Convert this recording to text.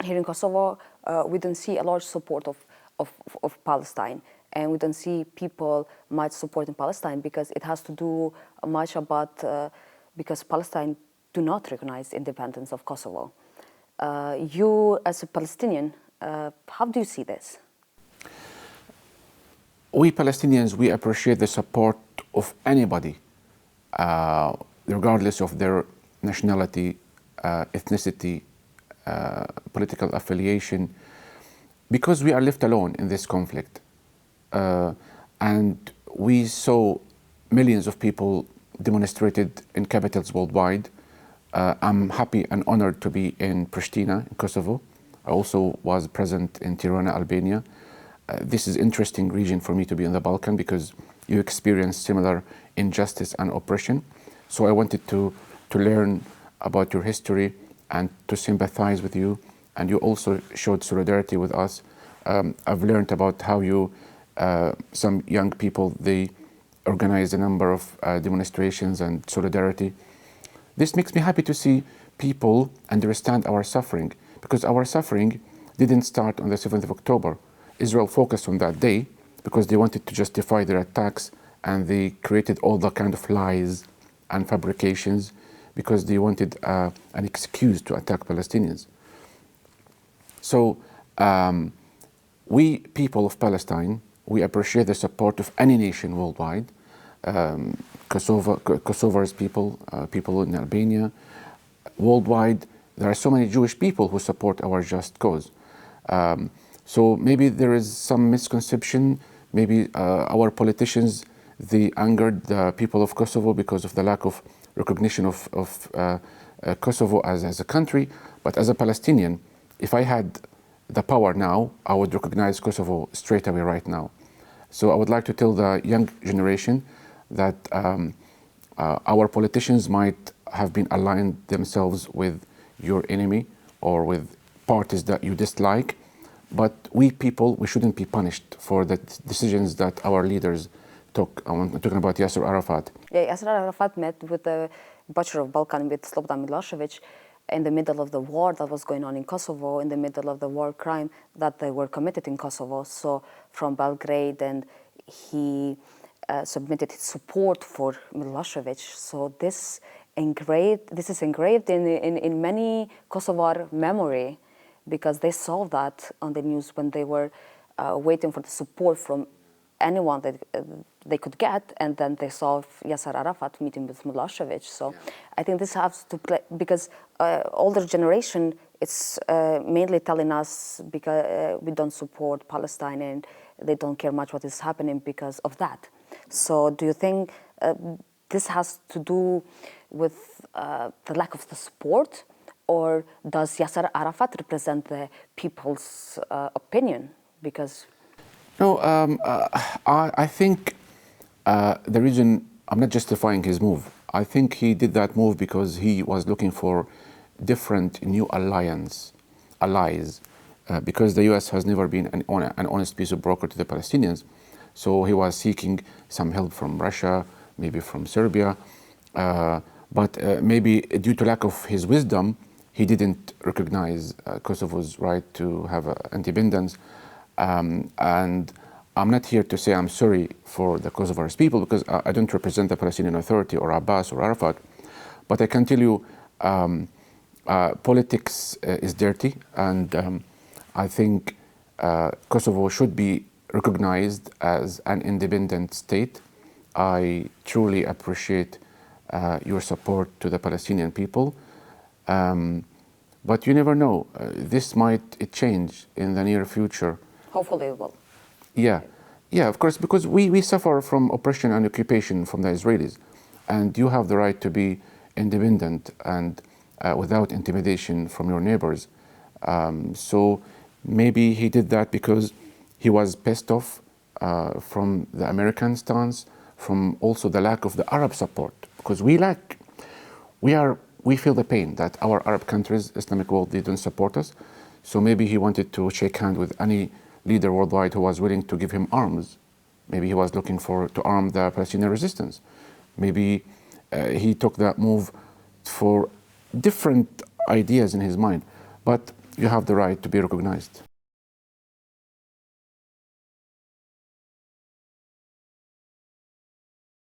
here in Kosovo, we don't see a large support of Palestine. And we don't see people much supporting Palestine because it has to do much about, because Palestine do not recognize the independence of Kosovo. You, as a Palestinian, how do you see this? We Palestinians, we appreciate the support of anybody, regardless of their nationality, ethnicity, political affiliation, because we are left alone in this conflict. And we saw millions of people demonstrated in capitals worldwide. I'm happy and honored to be in Pristina, in Kosovo. I also was present in Tirana, Albania. This is an interesting region for me to be in the Balkan because you experience similar injustice and oppression. So I wanted to learn about your history and to sympathize with you. And you also showed solidarity with us. I've learned about how you, some young people, they organize a number of demonstrations and solidarity. This makes me happy to see people understand our suffering, because our suffering didn't start on the 7th of October. Israel focused on that day because they wanted to justify their attacks, and they created all the kind of lies and fabrications because they wanted an excuse to attack Palestinians. So we, people of Palestine, we appreciate the support of any nation worldwide. Kosovo's people, people in Albania, worldwide. There are so many Jewish people who support our just cause. So maybe there is some misconception. Maybe our politicians, they angered the people of Kosovo because of the lack of recognition of Kosovo as a country. But as a Palestinian, if I had the power now, I would recognize Kosovo straight away right now. So I would like to tell the young generation that our politicians might have been aligned themselves with your enemy or with parties that you dislike, but we people, we shouldn't be punished for the decisions that our leaders took. I'm talking about Yasser Arafat. Yeah, Yasser Arafat met with the butcher of Balkan, with Slobodan Milosevic, in the middle of the war that was going on in Kosovo, in the middle of the war crime that they were committed in Kosovo. So from Belgrade, and he submitted his support for Milosevic. So this is engraved in many Kosovar memory, because they saw that on the news when they were waiting for the support from anyone that they could get, and then they saw Yasser Arafat meeting with Milosevic. So yeah. I think this has to play, because older generation, it's mainly telling us because we don't support Palestine and they don't care much what is happening because of that. So do you think this has to do with the lack of the support, or does Yasser Arafat represent the people's opinion? Because no, I think the reason, I'm not justifying his move. I think he did that move because he was looking for different new allies, because the U.S. has never been an honest piece of broker to the Palestinians. So he was seeking some help from Russia, maybe from Serbia, but maybe due to lack of his wisdom, he didn't recognize Kosovo's right to have independence. And I'm not here to say I'm sorry for the Kosovar's people, because I don't represent the Palestinian Authority or Abbas or Arafat, but I can tell you politics is dirty, and I think Kosovo should be recognized as an independent state. I truly appreciate your support to the Palestinian people. But you never know. This might change in the near future. Hopefully it will. Yeah, of course, because we suffer from oppression and occupation from the Israelis. And you have the right to be independent and without intimidation from your neighbors. So maybe he did that because he was pissed off from the American stance, from also the lack of the Arab support. Because we feel the pain that our Arab countries, Islamic world, they don't support us. So maybe he wanted to shake hands with any leader worldwide who was willing to give him arms. Maybe he was looking to arm the Palestinian resistance. Maybe he took that move for different ideas in his mind. But you have the right to be recognized.